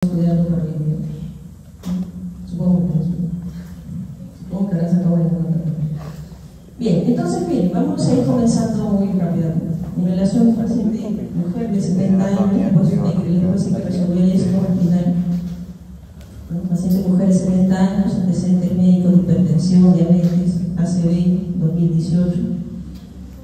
estudiando para hoy día. Supongo que ahora se acabó la nota. Bien, entonces, bien, vamos a ir comenzando muy rápidamente. En relación al paciente mujer de 70 años, pues que resolvió esto al final. Paciente mujer de 70 años, antecedentes médicos de hipertensión, diabetes, ACV 2018,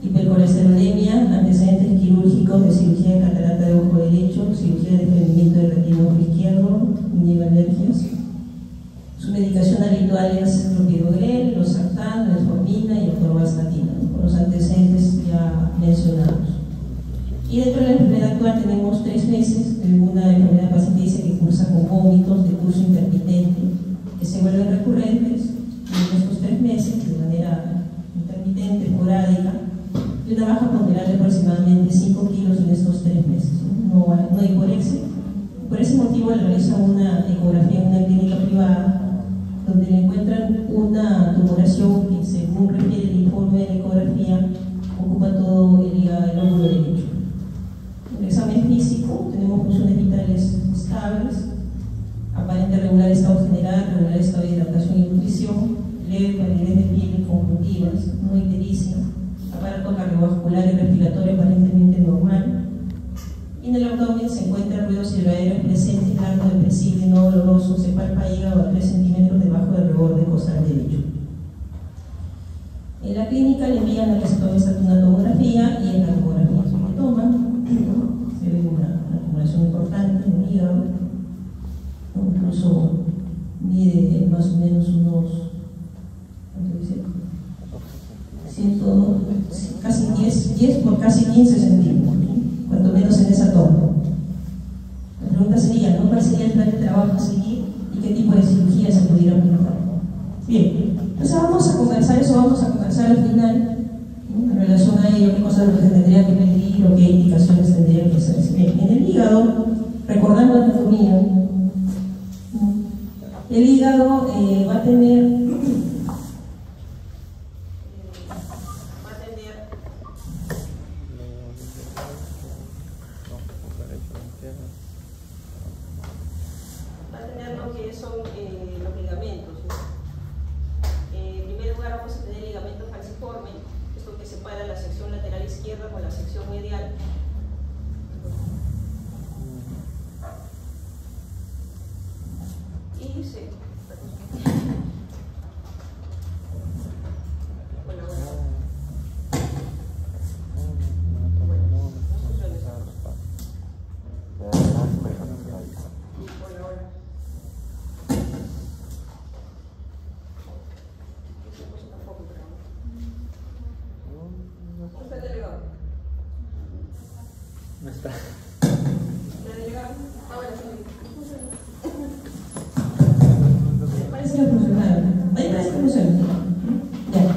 hipercolesterolemia, antecedentes quirúrgicos de cirugía de catarata de ojo derecho, cirugía de desprendimiento de retina ojo izquierdo, niega alergias. Su medicación habitual es clopidogrel, losartán, metformina y atorvastatina, con los antecedentes ya mencionados. Y dentro de la enfermedad actual tenemos 3 meses de una enfermedad paciente dice que cursa con vómitos de curso intermitente, que se vuelven recurrentes en estos 3 meses de manera intermitente, esporádica, y una baja ponderal de aproximadamente 5 kilos en estos 3 meses. No hay hiporexia. Por ese motivo le realizan una ecografía en una clínica privada donde le encuentran una tumoración que, según refiere el informe de la ecografía, ocupa todo el lóbulo derecho. En el examen físico tenemos funciones vitales estables, aparente regular estado general, regular estado de hidratación y nutrición, leve palidez de piel y conjuntivas, no ictericia, aparato cardiovascular y respiratorio aparentemente normal. Y en el abdomen se encuentran ruidos cerebrales presentes, largo, depresible, no doloroso, se palpa hígado a 3 centímetros debajo del reborde costal derecho. En la clínica le envían a que se tome una tomografía y en la tomografía se le toma, se ve una tumoración importante en el hígado, incluso mide más o menos unos, ¿cuánto dice? Casi 10 por casi 15 centímetros, cuanto menos en esa toma. La pregunta sería, ¿no? ¿Cuál sería el plan de trabajo a seguir y qué tipo de cirugía se pudiera aplicar? Bien, entonces vamos a conversar eso, vamos a conversar al final, ¿no? En relación a ello, qué cosas se tendrían que medir o qué indicaciones tendrían que hacerse. Bien, en el hígado, recordando la anatomía, el hígado va a tener lo que son los ligamentos, ¿no? En primer lugar vamos a tener el ligamento falciforme, esto que separa la sección lateral izquierda con la sección medial. Y se... No está. Parece que funcionaron. Ahí parece que funcionaron. Ya.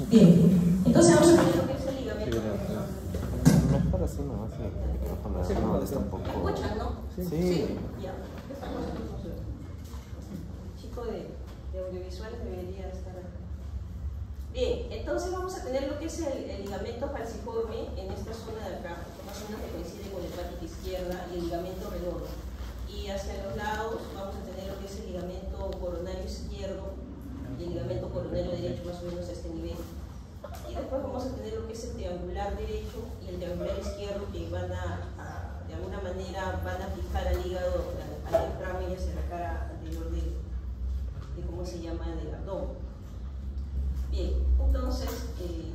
Bien. Entonces vamos a ver lo que es el ligamento. Mejor así no hace el micrófono. No molesta un poco. ¿Escuchan, no? Sí. Ya. Esta cosa no funciona. El chico de audiovisuales debería estar acá. Bien, entonces vamos a tener lo que es el ligamento falciforme en esta zona de acá, más o menos que coincide con la hepática izquierda, y el ligamento redondo. Y hacia los lados vamos a tener lo que es el ligamento coronario izquierdo y el ligamento coronario derecho, más o menos a este nivel. Y después vamos a tener lo que es el triangular derecho y el triangular izquierdo, que van de alguna manera van a fijar al hígado, al diafragma y hacia la cara anterior de ¿cómo se llama?, del abdomen. Bien, entonces, si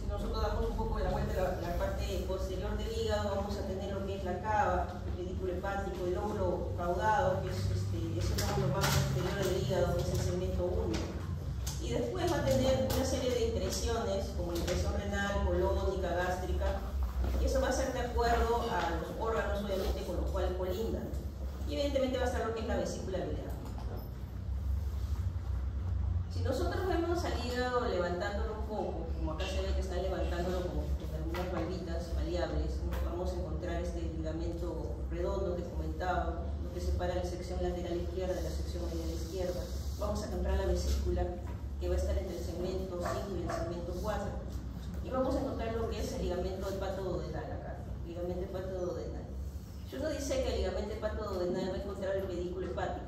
nosotros damos un poco de la vuelta a la parte posterior del hígado, vamos a tener lo que es la cava, el pedículo hepático, el lóbulo caudado, que es el lóbulo más posterior del hígado, que es el segmento 1. Y después va a tener una serie de impresiones, como la impresión renal, colónica, gástrica, y eso va a ser de acuerdo a los órganos, obviamente, con los cuales colindan. Y evidentemente va a estar lo que es la vesícula biliar. Si nosotros vemos al hígado levantándolo un poco, como acá se ve que están levantándolo con algunas valvitas maleables, vamos a encontrar este ligamento redondo que comentaba, lo que separa la sección lateral izquierda de la sección medial izquierda. Vamos a encontrar la vesícula, que va a estar entre el segmento 5 y el segmento 4. Y vamos a encontrar lo que es el ligamento hepatoduodenal acá, ligamento hepatoduodenal. donde va a encontrar el pedículo hepático.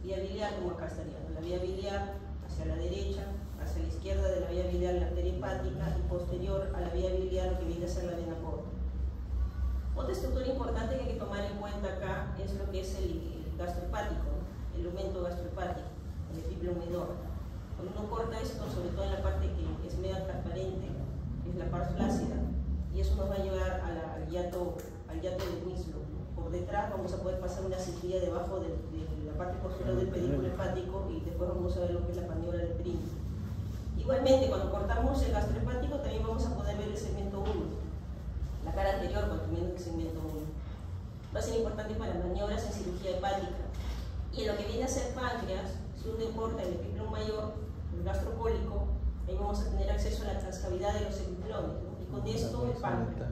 Vía biliar, como acá estaría, ¿no? La vía biliar hacia la derecha, hacia la izquierda de la vía biliar la arteria hepática y posterior a la vía biliar lo que viene a ser la vena porta. Otra estructura importante que hay que tomar en cuenta acá es lo que es el gastrohepático, ¿no? El aumento gastrohepático, el epíplon menor. Cuando uno corta esto, sobre todo en la parte que es media transparente, que es la parte flácida, y eso nos va a llevar al hiato de Winslow. Por detrás vamos a poder pasar una cirugía debajo de la parte posterior del pedículo hepático y después vamos a ver lo que es la maniobra de Prim. Igualmente, cuando cortamos el gastrohepático también vamos a poder ver el segmento 1, la cara anterior consumiendo el segmento 1. Va a ser importante para maniobras en cirugía hepática. Y en lo que viene a ser páncreas, si uno corta el epíplon mayor, el gastropólico, ahí vamos a tener acceso a la transcavidad de los epiplones, ¿no? Y con esto el páncreas,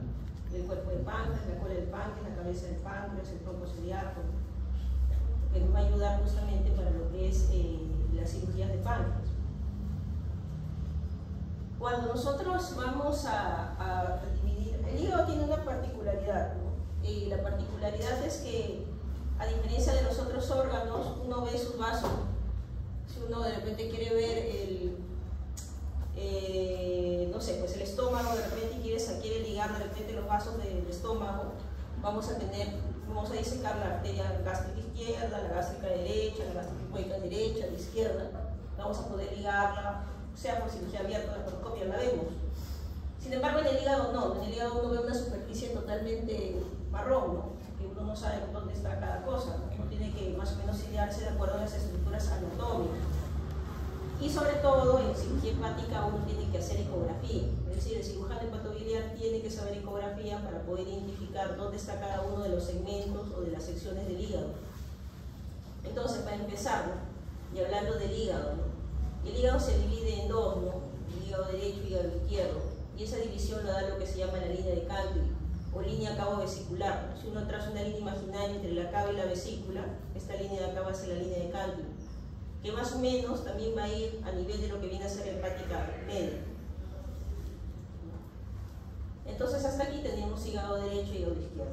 el cuerpo del páncreas, la cola del páncreas, la cabeza del páncreas, el tronco celíaco, que nos va a ayudar justamente para lo que es las cirugías de páncreas. Cuando nosotros vamos a dividir, el hígado tiene una particularidad, ¿no? Y la particularidad es que, a diferencia de los otros órganos, uno ve sus vasos. Si uno de repente quiere ver no sé, pues el estómago, de repente quiere ligar de repente los vasos del estómago, vamos a disecar la arteria gástrica izquierda, la gástrica derecha, la gástrica derecha, la izquierda, vamos a poder ligarla, sea por cirugía abierta o laparoscopia, la vemos. Sin embargo, en el hígado no, en el hígado uno ve una superficie totalmente marrón, ¿no? Que uno no sabe dónde está cada cosa, ¿no? Uno tiene que más o menos idearse de acuerdo a las estructuras anatómicas. Y sobre todo, en cirugía hepática uno tiene que hacer ecografía, es decir, el cirujano hepatobiliar tiene que saber ecografía para poder identificar dónde está cada uno de los segmentos o de las secciones del hígado. Entonces, para empezar, ¿no? Y hablando del hígado, ¿no? El hígado se divide en dos, ¿no? El hígado derecho y el hígado izquierdo, y esa división lo da lo que se llama la línea de Cantley o línea cabo-vesicular. Si uno traza una línea imaginaria entre la cava y la vesícula, esta línea de acá va a ser la línea de Cantley, que más o menos también va a ir a nivel de lo que viene a ser hepática media. Entonces hasta aquí tenemos hígado derecho y hígado izquierdo.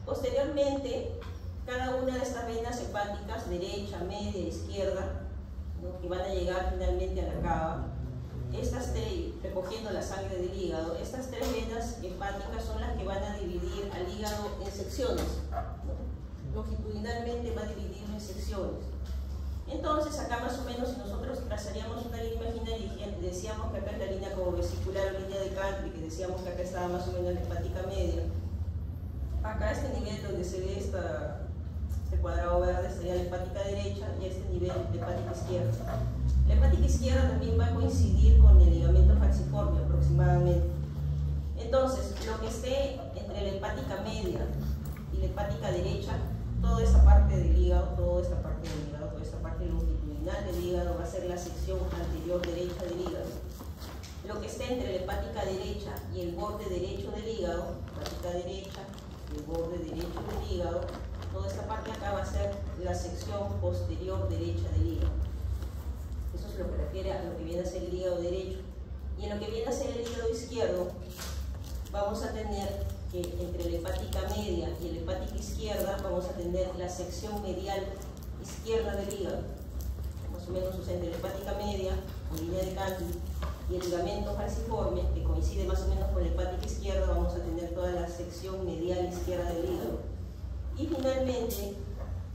Posteriormente, cada una de estas venas hepáticas, derecha, media, izquierda, ¿no? Que van a llegar finalmente a la cava, estas tres, recogiendo la sangre del hígado, estas tres venas hepáticas son las que van a dividir al hígado en secciones, ¿no? Longitudinalmente va a dividirlo en secciones. Entonces, acá más o menos, si nosotros trazaríamos una línea imaginaria y decíamos que acá es la línea como vesicular o línea de Cantley, que decíamos que acá estaba más o menos la hepática media, acá este nivel donde se ve este cuadrado verde sería la hepática derecha y este nivel de hepática izquierda. La hepática izquierda también va a coincidir con el ligamento falciforme aproximadamente. Entonces, lo que esté entre la hepática media y la hepática derecha, toda esta parte del hígado, toda esta parte longitudinal del hígado va a ser la sección anterior derecha del hígado. Lo que esté entre la hepática derecha y el borde derecho del hígado, hepática derecha y el borde derecho del hígado, toda esta parte acá va a ser la sección posterior derecha del hígado. Eso es lo que refiere a lo que viene a ser el hígado derecho. Y en lo que viene a ser el hígado izquierdo, vamos a tener que entre la hepática media y la hepática izquierda vamos a tener la sección medial izquierda del hígado. Más o menos, o sea, entre la hepática media, o línea de Cantley, y el ligamento falciforme, que coincide más o menos con la hepática izquierda, vamos a tener toda la sección medial izquierda del hígado. Y finalmente,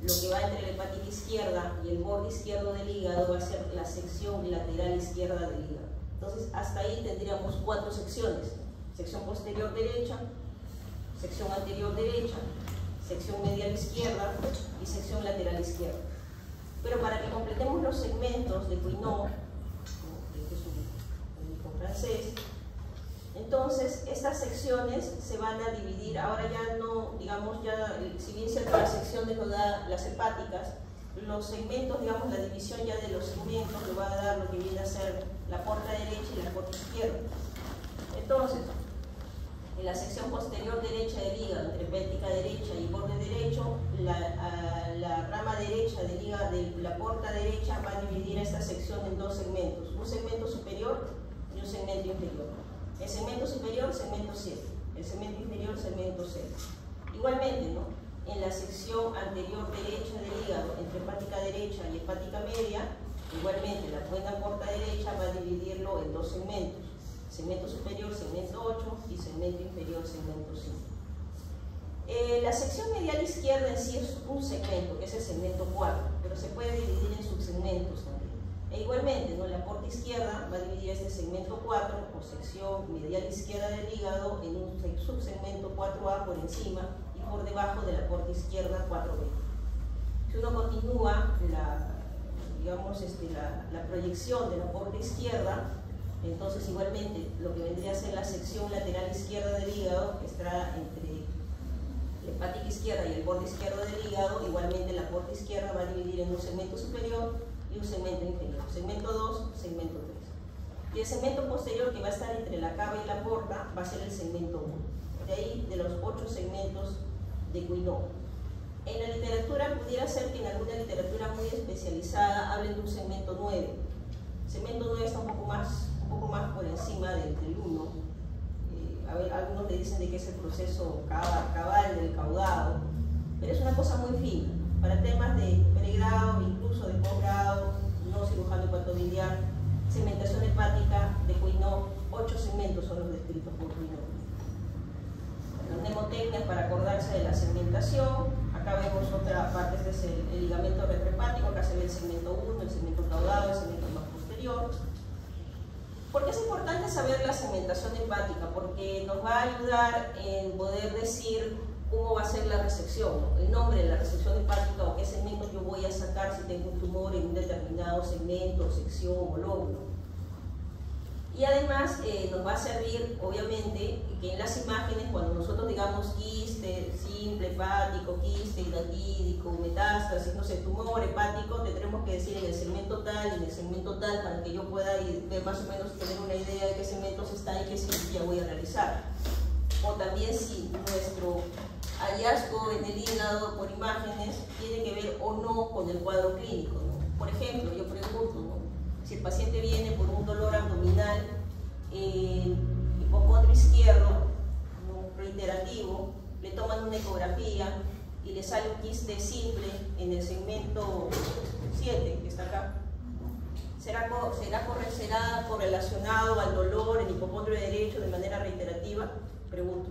lo que va entre la hepática izquierda y el borde izquierdo del hígado va a ser la sección lateral izquierda del hígado. Entonces, hasta ahí tendríamos 4 secciones: sección posterior derecha, sección anterior derecha, sección medial izquierda y sección lateral izquierda. Pero para que completemos los segmentos de Quinault, que es un médico francés, entonces estas secciones se van a dividir. Ahora ya no, digamos, ya, si bien cierto, la sección de lo da las hepáticas, los segmentos, digamos, la división ya de los segmentos lo va a dar lo que viene a ser la porta derecha y la porta izquierda. Entonces, en la sección posterior derecha del hígado, entre hepática derecha y borde derecho, la rama derecha del hígado, de la porta derecha, va a dividir esta sección en 2 segmentos: un segmento superior y un segmento inferior. El segmento superior, segmento 7; el segmento inferior, segmento 6. Igualmente, ¿no? en la sección anterior derecha del hígado, entre hepática derecha y hepática media, igualmente la buena porta derecha va a dividirlo en dos segmentos. Segmento superior, segmento 8, y segmento inferior, segmento 5. La sección medial izquierda en sí es un segmento, que es el segmento 4, pero se puede dividir en subsegmentos también. E igualmente, ¿no? La porta izquierda va a dividir este segmento 4 o sección medial izquierda del hígado en un subsegmento 4A por encima y por debajo de la porta izquierda 4B. Si uno continúa la proyección de la porta izquierda, entonces igualmente lo que vendría a ser la sección lateral izquierda del hígado, que está entre la hepática izquierda y el borde izquierdo del hígado, igualmente la porta izquierda va a dividir en un segmento superior y un segmento inferior, segmento 2, segmento 3. Y el segmento posterior, que va a estar entre la cava y la porta, va a ser el segmento 1. De ahí, de los 8 segmentos de Quinault. En la literatura pudiera ser que en alguna literatura muy especializada hablen de un segmento 9. El segmento 9 está un poco más por encima del 1. Algunos le dicen de que es el proceso cabal del caudado, pero es una cosa muy fina. Para temas de pregrado, incluso de posgrado, no cirujano hepatobiliar, segmentación hepática de Quinault, 8 segmentos son los descritos por Quinault. Las mnemotecnias para acordarse de la segmentación. Acá vemos otra parte, este es el ligamento retrohepático, acá se ve el segmento 1, el segmento caudado, el segmento más posterior. ¿Por qué es importante saber la segmentación hepática? Porque nos va a ayudar en poder decir cómo va a ser la resección, ¿no? El nombre de la resección hepática o qué segmento yo voy a sacar si tengo un tumor en un determinado segmento, sección o lóbulo. Y además nos va a servir, obviamente, que en las imágenes, cuando nosotros digamos quiste, simple, hepático, quiste, hidratídico, metástasis, no sé, tumor hepático, tendremos que decir en el segmento tal y en el segmento tal para que yo pueda más o menos tener una idea de qué segmentos está y qué cirugía voy a realizar. O también si nuestro hallazgo en el hígado por imágenes tiene que ver o no con el cuadro clínico, ¿no? Por ejemplo, yo pregunto, ¿no? Si el paciente viene por un dolor abdominal hipocondrio izquierdo, ¿no? Reiterativo, le toman una ecografía y le sale un quiste simple en el segmento 7, que está acá. ¿Será correlacionado al dolor en hipocondrio derecho de manera reiterativa? Pregunto.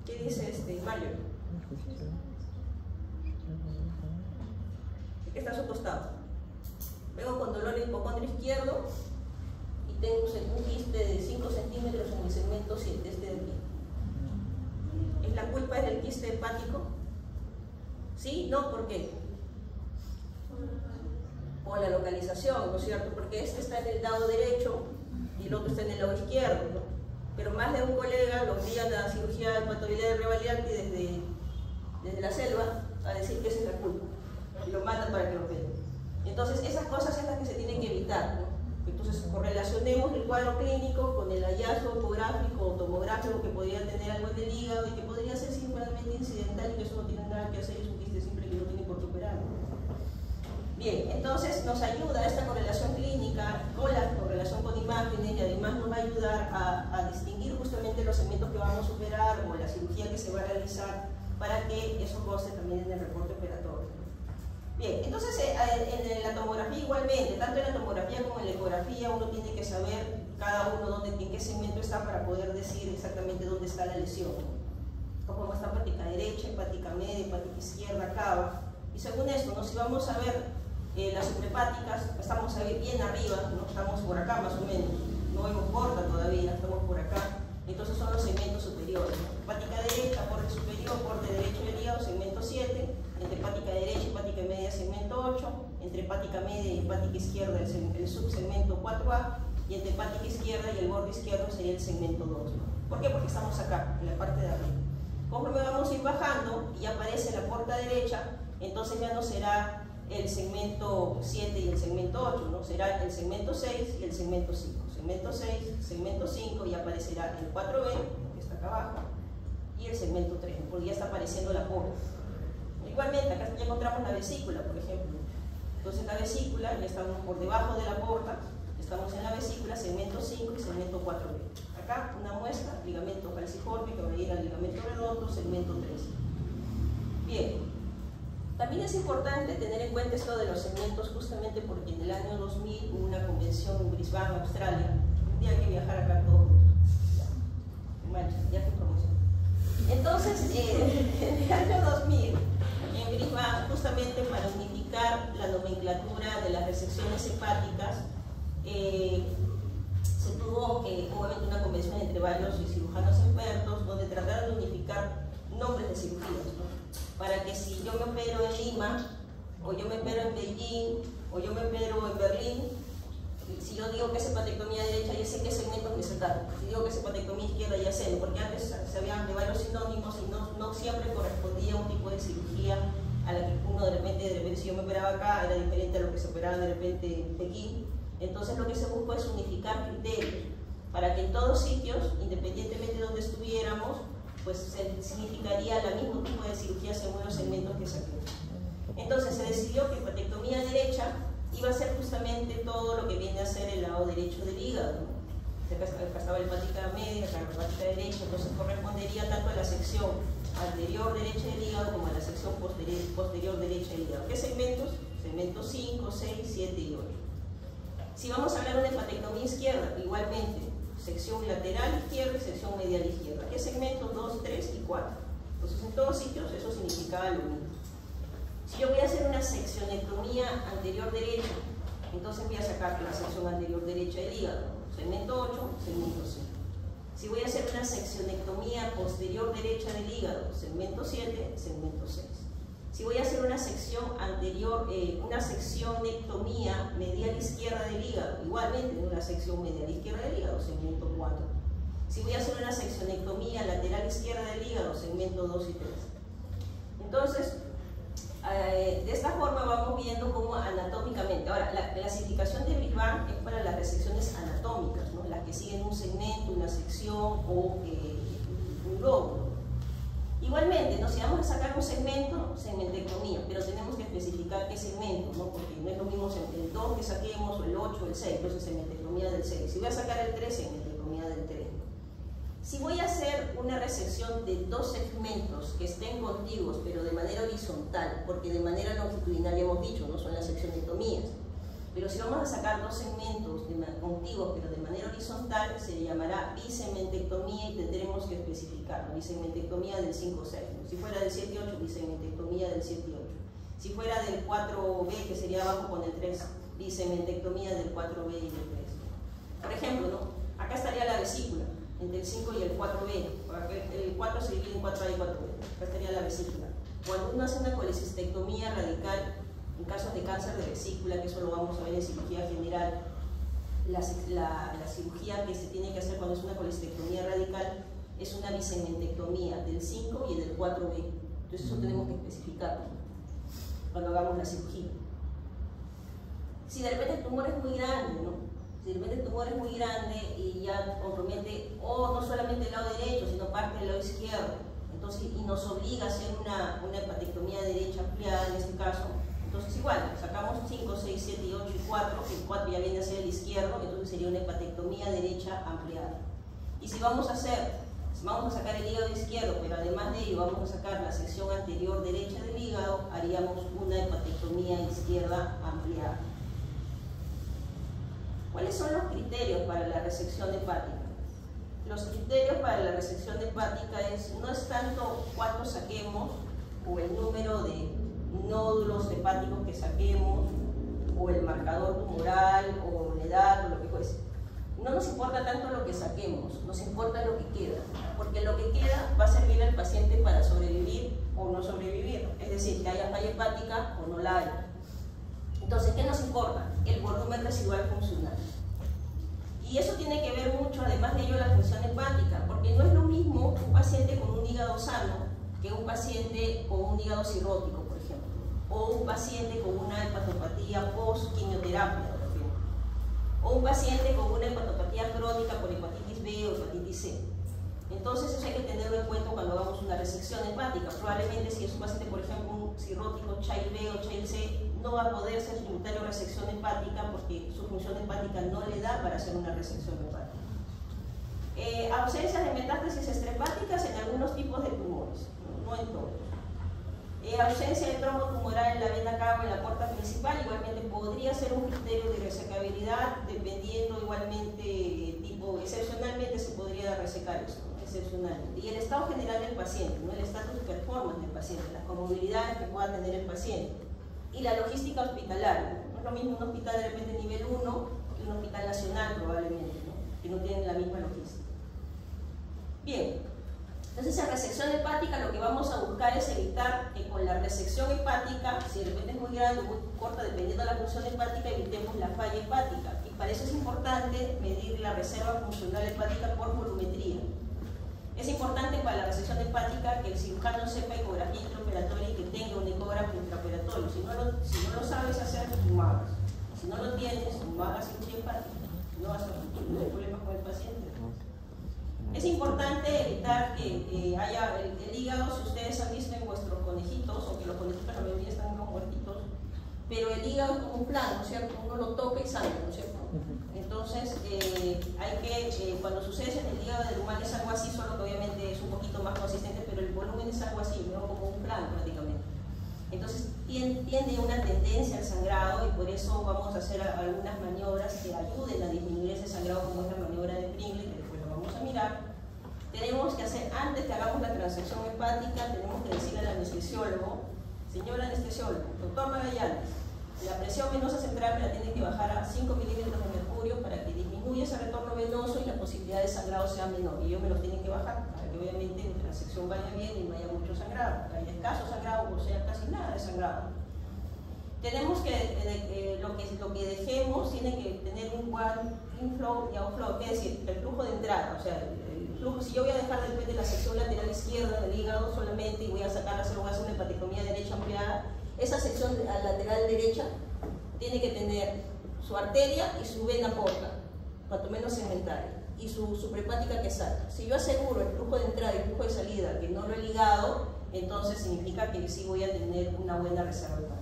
¿Qué dice Mario? ¿Qué está a su costado? Vengo con dolor en hipocondrio izquierdo y tengo un quiste de 5 centímetros en el segmento 7, este de aquí. ¿Es la culpa del quiste hepático? ¿Sí? ¿No? ¿Por qué? Por la localización, ¿no es cierto? Porque este está en el lado derecho y el otro está en el lado izquierdo, ¿no? Pero más de un colega lo envían a cirugía hepatobiliar revaliante desde la selva a decir que esa es la culpa y lo mandan para que lo vean. Entonces esas cosas son las que se tienen que evitar, ¿no? Entonces correlacionemos el cuadro clínico con el hallazgo ecográfico o tomográfico que podría tener algo en el hígado y que podría ser simplemente incidental y que eso no tiene nada que hacer, es un quiste simple que no tiene por qué operar. Bien, entonces nos ayuda esta correlación clínica con la correlación con imágenes y además nos va a ayudar a distinguir justamente los segmentos que vamos a operar o la cirugía que se va a realizar para que eso conste también en el reporte operatorio. Bien, entonces en la tomografía igualmente, tanto en la tomografía como en la ecografía uno tiene que saber cada uno en qué segmento está para poder decir exactamente dónde está la lesión. Como está hepática derecha, hepática media, hepática izquierda, cava. Y según esto, ¿no? Si vamos a ver las suprahepáticas, estamos ahí bien arriba, ¿no? Estamos por acá más o menos, no vemos porta todavía, estamos por acá. Entonces son los segmentos superiores, ¿no? Hepática derecha, porte superior, porte derecho del hígado, segmento 7, entre hepática derecha y hepática media, segmento 8, entre hepática media y hepática izquierda, el subsegmento 4A, y entre hepática izquierda y el borde izquierdo sería el segmento 2, ¿no? ¿Por qué? Porque estamos acá, en la parte de arriba. Conforme vamos a ir bajando y aparece la porta derecha, entonces ya no será el segmento 7 y el segmento 8, ¿no? Será el segmento 6 y el segmento 5. Segmento 6, segmento 5 y aparecerá el 4B, que está acá abajo, y el segmento 3, porque ya está apareciendo la porta. Igualmente, acá ya encontramos la vesícula, por ejemplo. Entonces la vesícula, ya estamos por debajo de la porta, estamos en la vesícula, segmento 5 y segmento 4B. Acá una muestra, ligamento falciforme, que va a ir al ligamento redondo, segmento 3. Bien, también es importante tener en cuenta esto de los segmentos, justamente porque en el año 2000 hubo una convención en Brisbane, Australia. Un día hay que viajar acá todos juntos. Bueno, ya que promoción. Entonces, en el año 2000, en Brisbane, justamente para unificar la nomenclatura de las resecciones hepáticas, se tuvo obviamente una convención entre varios cirujanos expertos donde trataron de unificar nombres de cirugías, ¿no? Para que si yo me opero en Lima, o yo me opero en Beijing, o yo me opero en Berlín, si yo digo que es hepatectomía derecha, ya sé qué segmentos me sacaron. Si digo que es hepatectomía izquierda, ya sé, porque antes se habían de varios sinónimos y no siempre correspondía a un tipo de cirugía a la que uno de repente si yo me operaba acá, era diferente a lo que se operaba de repente en Pekín. Entonces lo que se buscó es unificar criterios para que en todos sitios, independientemente de donde estuviéramos, pues significaría el mismo tipo de cirugía según los segmentos que saquemos. Entonces se decidió que hepatectomía derecha iba a ser justamente todo lo que viene a ser el lado derecho del hígado, ¿no? Acá estaba la hepática media, acá la hepática derecha, entonces correspondería tanto a la sección anterior derecha del hígado como a la sección posterior derecha del hígado. ¿Qué segmentos? Segmentos 5, 6, 7 y 8. Si vamos a hablar de hepatectomía izquierda, igualmente, sección lateral izquierda y sección medial izquierda. ¿Qué segmentos? 2, 3 y 4. Entonces en todos sitios eso significaba lo mismo. Si yo voy a hacer una seccionectomía anterior derecha, entonces voy a sacar la sección anterior derecha del hígado, segmento 8, segmento 5. Si voy a hacer una seccionectomía posterior derecha del hígado, segmento 7, segmento 6. Si voy a hacer una sección anterior, una seccionectomía medial izquierda del hígado, igualmente una sección medial izquierda del hígado, segmento 4. Si voy a hacer una seccionectomía lateral izquierda del hígado, segmento 2 y 3. Entonces, de esta forma vamos viendo cómo anatómicamente. Ahora, la clasificación de Brisbane es para las resecciones anatómicas, ¿no? Las que siguen un segmento, una sección o un lóbulo. Igualmente, ¿no? Si vamos a sacar un segmento, segmentectomía, pero tenemos que especificar qué segmento, ¿no? Porque no es lo mismo el 2 que saquemos, o el 8 o el 6, entonces segmentectomía del 6. Si voy a sacar el 3, segmentectomía del 3. Si voy a hacer una resección de 2 segmentos que estén contiguos, pero de manera horizontal, porque de manera longitudinal ya hemos dicho, no son las seccionectomías, pero si vamos a sacar 2 segmentos contiguos, pero de manera horizontal, se le llamará bisegmentectomía y tendremos que especificar, bisegmentectomía del 5-6. Si fuera del 7-8, bisegmentectomía del 7-8. Si fuera del 4B, que sería abajo con el 3, bisegmentectomía del 4B y del 3. Por ejemplo, ¿no? Acá estaría la vesícula, entre el 5 y el 4B. El 4 se divide en 4A y 4B. Acá estaría la vesícula. Cuando uno hace una colecistectomía radical, en casos de cáncer de vesícula, que eso lo vamos a ver en cirugía general, la cirugía que se tiene que hacer cuando es una colecistectomía radical es una bisegmentectomía del 5 y del 4B. Entonces eso tenemos que especificarlo cuando hagamos la cirugía. Si de repente el tumor es muy grande, ¿no? Si de repente el tumor es muy grande y ya compromete o no solamente el lado derecho, sino parte del lado izquierdo, entonces, y nos obliga a hacer una hepatectomía derecha ampliada en este caso, entonces igual, sacamos 5, 6, 7, 8 y 4, el 4 ya viene a ser el izquierdo, entonces sería una hepatectomía derecha ampliada. Y si vamos a sacar el hígado izquierdo, pero además de ello vamos a sacar la sección anterior derecha del hígado, haríamos una hepatectomía izquierda ampliada. ¿Cuáles son los criterios para la resección hepática? Los criterios para la resección hepática no es tanto cuánto saquemos o el número de nódulos hepáticos que saquemos o el marcador tumoral o la edad o lo que fuese. No nos importa tanto lo que saquemos, nos importa lo que queda, porque lo que queda va a servir al paciente para sobrevivir o no sobrevivir, es decir, que haya falla hepática o no la haya. Entonces, ¿qué nos importa? El volumen residual funcional. Y eso tiene que ver mucho, además de ello, la función hepática, porque no es lo mismo un paciente con un hígado sano que un paciente con un hígado cirrótico, por ejemplo, o un paciente con una hepatopatía post-quimioterapia, por ejemplo, o un paciente con una hepatopatía crónica por hepatitis B o hepatitis C. Entonces eso hay que tenerlo en cuenta cuando hagamos una resección hepática. Probablemente si es un paciente, por ejemplo, un cirrótico Child B o Child C, no va a poder ser simultáneo resección hepática porque su función hepática no le da para hacer una resección hepática. Ausencias de metástasis extrahepáticas en algunos tipos de tumores, no en todos. Ausencia de trombo tumoral en la vena cava en la puerta principal, igualmente podría ser un criterio de resecabilidad, dependiendo igualmente tipo, excepcionalmente se podría resecar eso, ¿no? Excepcionalmente. Y el estado general del paciente, ¿no? El estatus de performance del paciente, las comorbilidades que pueda tener el paciente. Y la logística hospitalaria, ¿no? No es lo mismo un hospital de repente nivel 1 que un hospital nacional probablemente, ¿no? Que no tienen la misma logística. Bien. Entonces, en resección hepática lo que vamos a buscar es evitar que con la resección hepática, si de repente es muy grande o muy corta, dependiendo de la función hepática, evitemos la falla hepática. Y para eso es importante medir la reserva funcional hepática por volumetría. Es importante para la resección hepática que el cirujano sepa ecografía intraoperatoria y que tenga un ecógrafo intraoperatorio. Si no lo sabes hacer, no hagas. Si no lo tienes, no hagas cirugía hepática. No vas a tener problemas con el paciente. Es importante evitar que haya el hígado, si ustedes han visto en vuestros conejitos, o que los conejitos la mayoría están unos muertitos, pero el hígado es como un plan, ¿no es cierto? Uno lo toca y sangra, ¿no es cierto? Entonces, hay que, cuando sucede en el hígado del humano es algo así, solo que obviamente es un poquito más consistente, pero el volumen es algo así, ¿no? Como un plan prácticamente. Entonces, tiene una tendencia al sangrado y por eso vamos a hacer algunas maniobras que ayuden a disminuir ese sangrado, como es la maniobra de Pringle, que después lo vamos a mirar. Tenemos que hacer, antes que hagamos la transección hepática, tenemos que decirle al anestesiólogo, señor anestesiólogo, doctor Magallanes, la presión venosa central me la tiene que bajar a 5 milímetros de mercurio para que disminuya ese retorno venoso y la posibilidad de sangrado sea menor. Y ellos me los tienen que bajar para que obviamente mi transección vaya bien y no haya mucho sangrado. Hay escaso sangrado, o sea, casi nada de sangrado. Tenemos que, lo que dejemos tiene que tener un buen inflow y outflow, es decir, el flujo de entrada, o sea, flujo, si yo voy a dejar de repente la sección lateral izquierda del hígado solamente y voy a sacar, voy a hacer una hepatectomía derecha ampliada, esa sección lateral derecha tiene que tener su arteria y su vena porta, cuanto menos segmentaria, y su suprahepática que salga. Si yo aseguro el flujo de entrada y el flujo de salida que no lo he ligado, entonces significa que sí voy a tener una buena reserva hepática.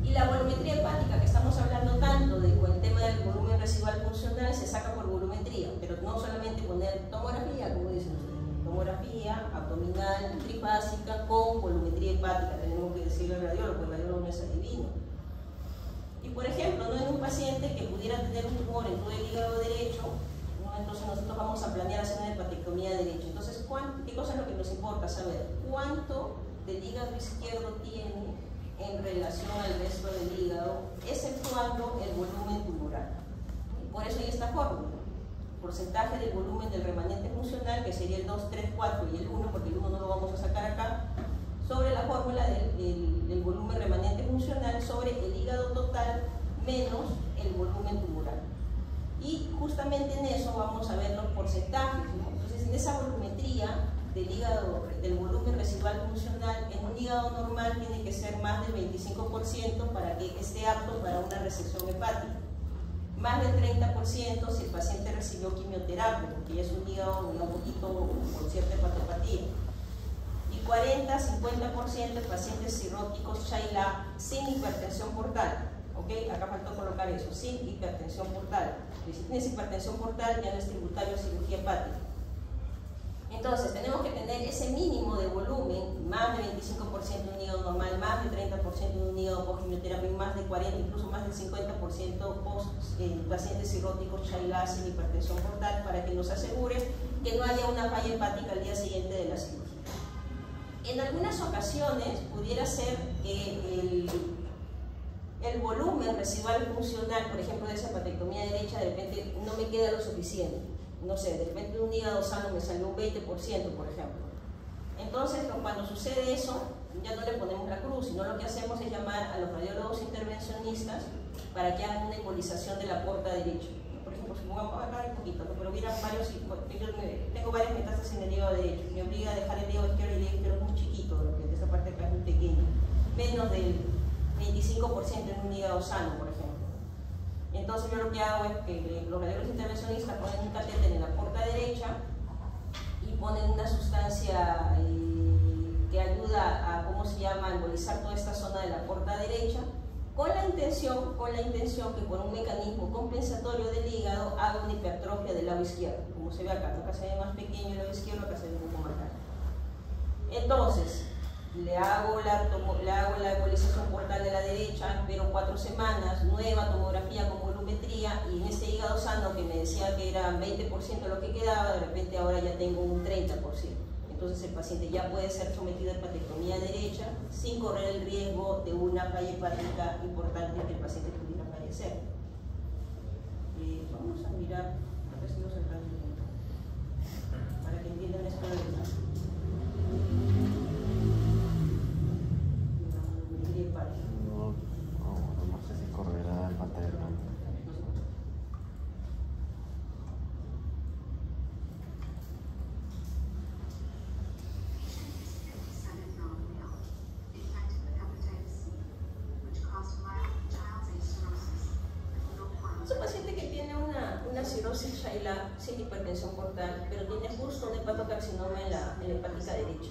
Y la volumetría hepática, que estamos hablando tanto con el tema del volumen residual funcional, se saca por volumetría, pero no solamente poner tomografía, como dicen ustedes, tomografía abdominal trifásica con volumetría hepática, tenemos que decirle al radiólogo, porque el radiólogo no es adivino. Y por ejemplo, ¿no? En un paciente que pudiera tener un tumor en todo el hígado derecho, ¿no? Entonces nosotros vamos a planear hacer una hepatectomía derecha. Entonces, ¿qué cosa es lo que nos importa saber? ¿Cuánto del hígado izquierdo tiene en relación al resto del hígado, exceptuando el volumen tumoral? Y por eso hay esta fórmula, porcentaje del volumen del remanente funcional, que sería el 2, 3, 4 y el 1, porque el 1 no lo vamos a sacar acá, sobre la fórmula del volumen remanente funcional sobre el hígado total menos el volumen tumoral. Y justamente en eso vamos a ver los porcentajes, ¿no? Entonces, en esa volumetría del hígado, del volumen residual funcional, en un hígado normal tiene que ser más del 25% para que esté apto para una resección hepática. Más del 30% si el paciente recibió quimioterapia, porque ya es un hígado un poquito con cierta hepatopatía. Y 40-50% de pacientes cirróticos Chaila sin hipertensión portal. ¿Ok? Acá faltó colocar eso, sin hipertensión portal. Y si tienes hipertensión portal, ya no es tributario a cirugía hepática. Entonces, tenemos que tener ese mínimo de volumen, más del 25% de un hígado normal, más del 30% de un hígado post-quimioterapia, más del 40%, incluso más del 50% post pacientes cirróticos Chaila sin hipertensión portal, para que nos asegure que no haya una falla hepática al día siguiente de la cirugía. En algunas ocasiones pudiera ser que el volumen residual funcional, por ejemplo, de esa hepatectomía derecha, de repente no me queda lo suficiente. No sé, de repente un hígado sano me salió un 20%, por ejemplo. Entonces, cuando sucede eso, ya no le ponemos la cruz, sino lo que hacemos es llamar a los radiólogos intervencionistas para que hagan una embolización de la porta derecha. Por ejemplo, si vamos a acá un poquito, ¿no? Pero hubieran varios, tengo varias metástasis en el hígado derecho, me obliga a dejar el hígado izquierdo y el hígado izquierdo muy chiquito, de esa parte acá es muy pequeña, menos del 25% en un hígado sano, por ejemplo. Entonces yo lo que hago es que los radiólogos intervencionistas ponen un catéter en la porta derecha y ponen una sustancia que ayuda a, ¿cómo se llama?, a embolizar toda esta zona de la porta derecha, con la intención que por un mecanismo compensatorio del hígado haga una hipertrofia del lado izquierdo, como se ve acá. Acá se ve más pequeño el lado izquierdo, acá se ve un poco más grande. Entonces, le hago la embolización portal de la derecha, espero 4 semanas, nueva tomografía con volumetría, y en este hígado sano que me decía que era 20% lo que quedaba, de repente ahora ya tengo un 30%. Entonces el paciente ya puede ser sometido a hepatectomía derecha sin correr el riesgo de una falla hepática importante que el paciente pudiera fallecer. Vamos a mirar residuos centrales para que entiendan esto de verdad. No sé si correrá en pantalla grande. Es un paciente que tiene una cirrosis Shaila sin hipertensión portal, pero tiene justo un hepatocarcinoma en la hepática derecha.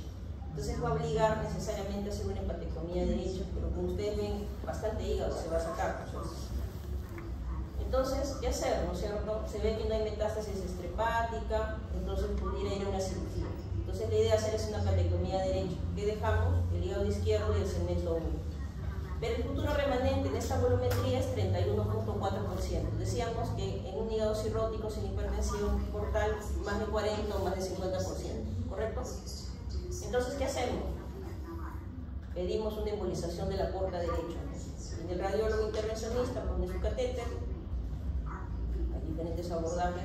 Entonces va a obligar necesariamente a hacer una hepatectomía derecha, pero como ustedes ven, bastante hígado se va a sacar. Entonces, ¿qué hacer? ¿No es cierto? Se ve que no hay metástasis extrahepática, entonces pudiera ir a una cirugía. Entonces la idea es hacer una hepatectomía derecha. ¿Qué dejamos? El hígado izquierdo y el segmento 1. Pero el futuro remanente en esta volumetría es 31.4%. Decíamos que en un hígado cirrótico sin hipertensión portal, más de 40 o más de 50%, ¿correcto? Entonces, ¿qué hacemos? Pedimos una embolización de la porta derecha. En el radiólogo intervencionista pone su catéter, hay diferentes abordajes.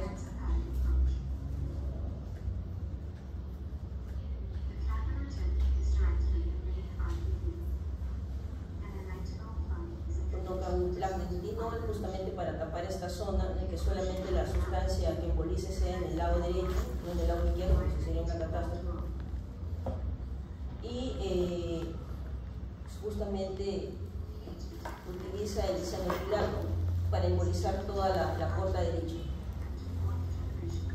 Un plaquenilol justamente para tapar esta zona en que solamente la sustancia que embolice sea en el lado derecho, no en el lado izquierdo, que sería una catástrofe. Y justamente utiliza el cianofilato para embolizar toda la porta derecha.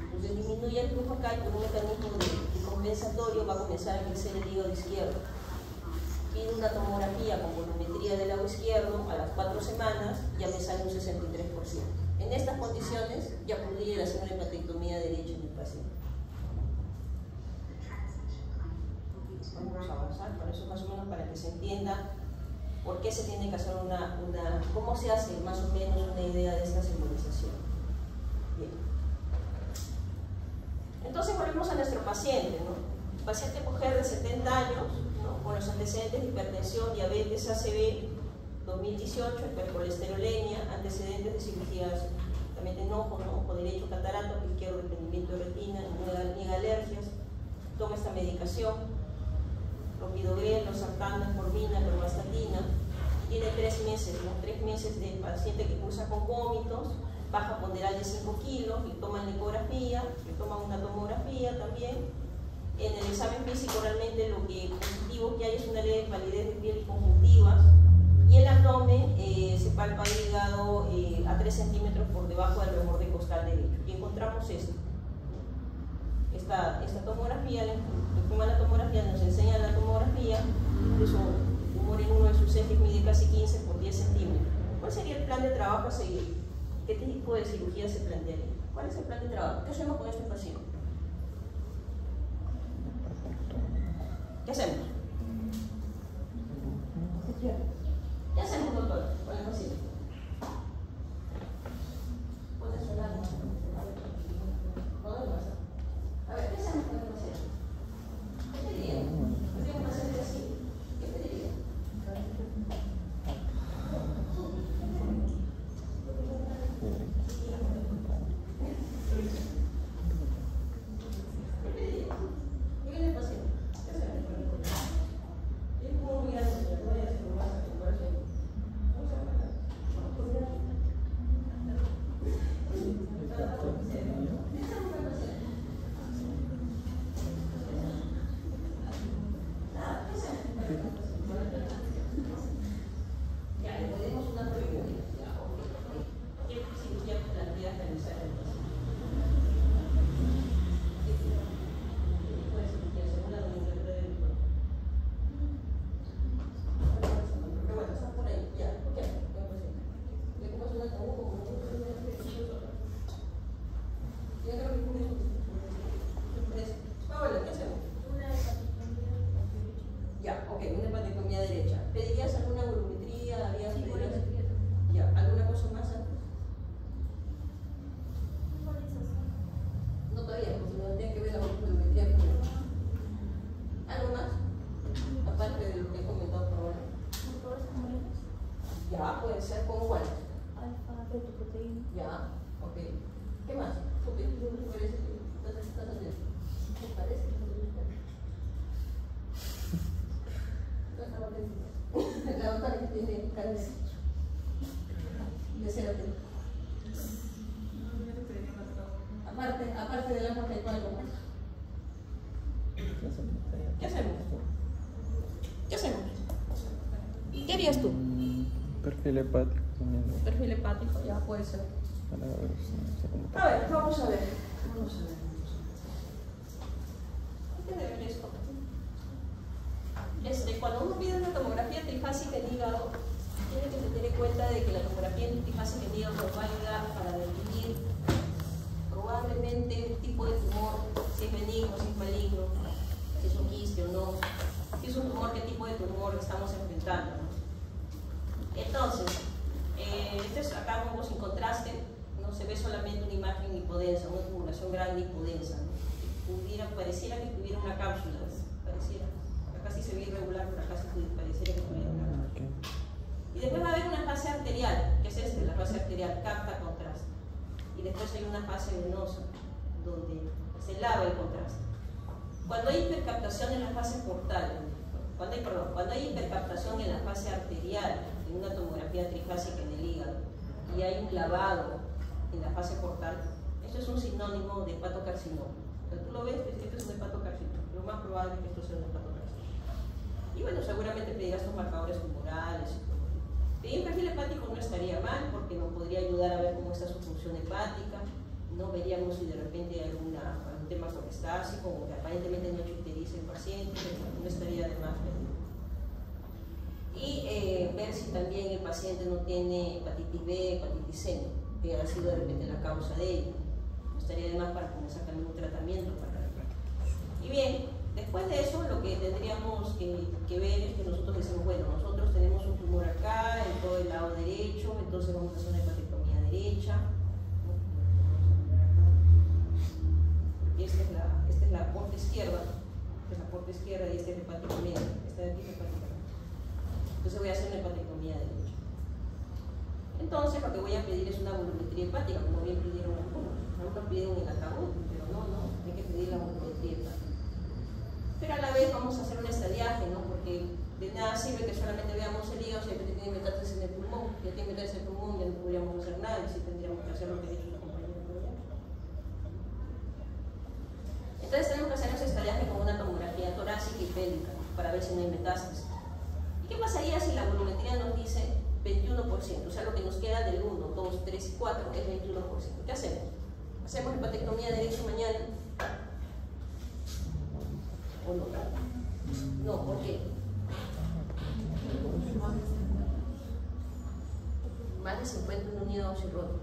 Entonces disminuye el flujo acá y por un mecanismo de compensatorio va a comenzar a crecer el hígado izquierdo. Pide una tomografía con volumetría del lado izquierdo a las 4 semanas, ya me sale un 63%. En estas condiciones ya podría hacer una hepatectomía derecha en el paciente. Vamos a avanzar, por eso más o menos para que se entienda por qué se tiene que hacer cómo se hace más o menos una idea de esta simbolización. Bien. Entonces volvemos a nuestro paciente, ¿no? Paciente mujer de 70 años, ¿no? Con los antecedentes de hipertensión, diabetes, ACV, 2018, hipercolesterolemia, antecedentes de cirugías también en ojo, ¿no? Ojo derecho, catarata, ojo izquierdo, desprendimiento de retina, niega alergias, toma esta medicación, clopidogrel, losartán, metformina, atorvastatina, tiene 3 meses, ¿no? 3 meses de paciente que cursa con vómitos, baja ponderal de 5 kilos, le toman ecografía, le toman una tomografía también. En el examen físico realmente lo que positivo que hay es una leve palidez de piel y conjuntivas, y el abdomen se palpa el hígado a 3 centímetros por debajo del remorde costal derecho, y encontramos esta tomografía, le toman la tomografía, nos enseñan la tomografía, incluso tumor en uno de sus ejes mide casi 15 por 10 centímetros. ¿Cuál sería el plan de trabajo a seguir? ¿Qué tipo de cirugía se plantearía? ¿Cuál es el plan de trabajo? ¿Qué hacemos con este paciente? ¿Qué hacemos? ¿Qué hacemos, doctor, con el paciente? Puede sonar más. A ver, ¿qué hacemos con el paciente? ¿Qué pediría? ¿Pediría un paciente así? ¿Qué pediría? ¿Qué pediría? ¿Qué viene el paciente? ¿Qué hacemos? Ya, puede ser con cuál. Alfa-fetoproteína. Ya, ok. ¿Qué más? Ok, ¿te parece? ¿Te parece? La doctora que tiene cara de cero. Aparte de la muerte, hay algo más. ¿Qué hacemos? ¿Qué hacemos? ¿Qué harías tú? Perfil hepático también. Perfil hepático, ya puede ser. Para ver si no sé cómo. A ver, vamos a ver. Hay que ver esto. Cuando uno pide una tomografía trifásica en hígado, tiene que tener en cuenta de que la tomografía trifásica en hígado nos va a ayudar para definir probablemente el tipo de tumor, si es benigno, si es maligno, si es un quiste o no, si es un tumor, qué tipo de tumor estamos enfrentando, ¿no? Entonces, acá vemos sin contraste, no se ve solamente una imagen hipodensa, una tumulación grande hipodensa, ¿no? Pareciera que tuviera una cápsula, pareciera. Acá sí se ve irregular, pero acá sí pareciera que tuviera una cápsula. Y después va a haber una fase arterial, que es la fase arterial, capta contraste. Y después hay una fase venosa, donde se lava el contraste. Cuando hay hipercaptación en la fase portal, cuando hay hipercaptación en la fase arterial, en una tomografía trifásica en el hígado, y hay un lavado en la fase portal, esto es un sinónimo de hepatocarcinoma. Tú lo ves, es que esto es un hepatocarcinoma. Lo más probable es que esto sea un hepatocarcinoma. Y bueno, seguramente pedirás tus marcadores tumorales y todo. Pedir un perfil hepático no estaría mal, porque nos podría ayudar a ver cómo está su función hepática. No veríamos si de repente hay algún tema sobrestásico o que aparentemente no icteriza el paciente, no estaría de más pedir. Y ver si también el paciente no tiene hepatitis B, hepatitis C, que ha sido de repente la causa de ello. No estaría de más para comenzar también un tratamiento para la hepatitis. Y bien, después de eso lo que tendríamos que ver es que nosotros decimos, bueno, nosotros tenemos un tumor acá, en todo el lado derecho, entonces vamos a hacer una hepatectomía derecha. Y esta es la porta izquierda, y esta es la hepatectomía, esta de aquí es hepatectomía. Entonces voy a hacer una hepatectomía derecha. Entonces lo que voy a pedir es una volumetría hepática, como bien pidieron algunos. Algunos pidieron el ataúd, pero no, hay que pedir la volumetría hepática. Pero a la vez vamos a hacer un estadiaje, ¿no? Porque de nada sirve que solamente veamos el hígado si el paciente tiene metástasis en el pulmón. Si ya tiene metástasis en el pulmón ya no podríamos hacer nada y sí tendríamos que hacer lo que dijo la compañera. Entonces tenemos que hacer ese estadiaje con una tomografía torácica y pélvica para ver si no hay metástasis. ¿Y qué pasaría si la volumetría nos dice 21%? O sea, lo que nos queda del 1, 2, 3 y 4 es 21%. ¿Qué hacemos? ¿Hacemos hepatectomía derecha mañana? ¿O no? No, ¿por qué? Más de 50 en un hígado cirrótico.